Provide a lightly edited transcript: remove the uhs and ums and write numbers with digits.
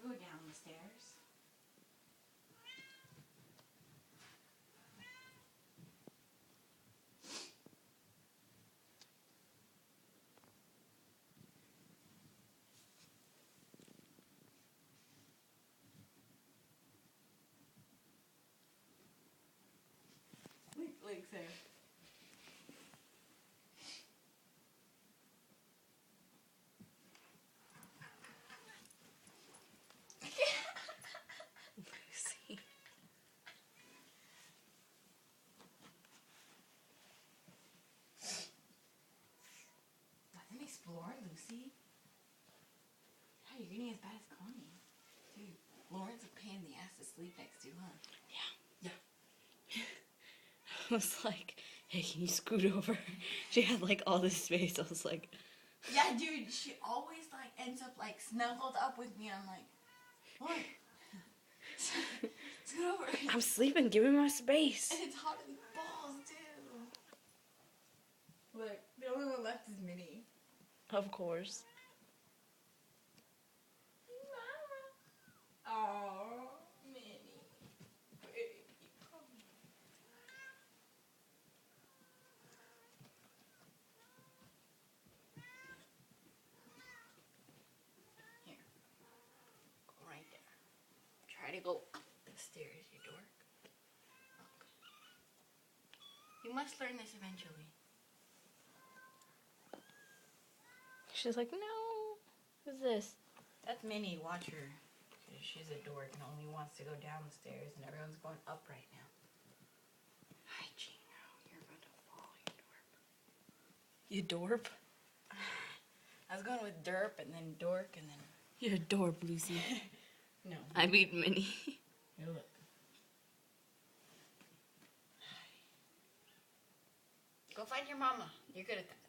go down the stairs. Like so. See. Doesn't explore, Lucy. Yeah, you're getting as bad as Connie. Dude, Lauren's a pain in the ass to sleep next to, huh? Yeah. I was like, hey, can you scoot over? She had like all this space. I was like, yeah, dude, she always like ends up like snuggled up with me. I'm like, what? Scoot over. I'm sleeping. Give me my space. And it's hot as balls, too. Look, the only one left is Minnie. Of course. Mama. Oh, Minnie. Baby, come here. Here. Go right there. Try to go up the stairs, you dork. Look. You must learn this eventually. She's like, no. Who's this? That's Minnie. Watch her. She's a dork and only wants to go down the stairs, and everyone's going up right now. Hi, Gino. You're about to fall, you dorp. You dorp? I was going with derp and then dork and then... You're a dorp, Lucy. No. I mean Minnie. Here, look. Go find your mama. You're good at that.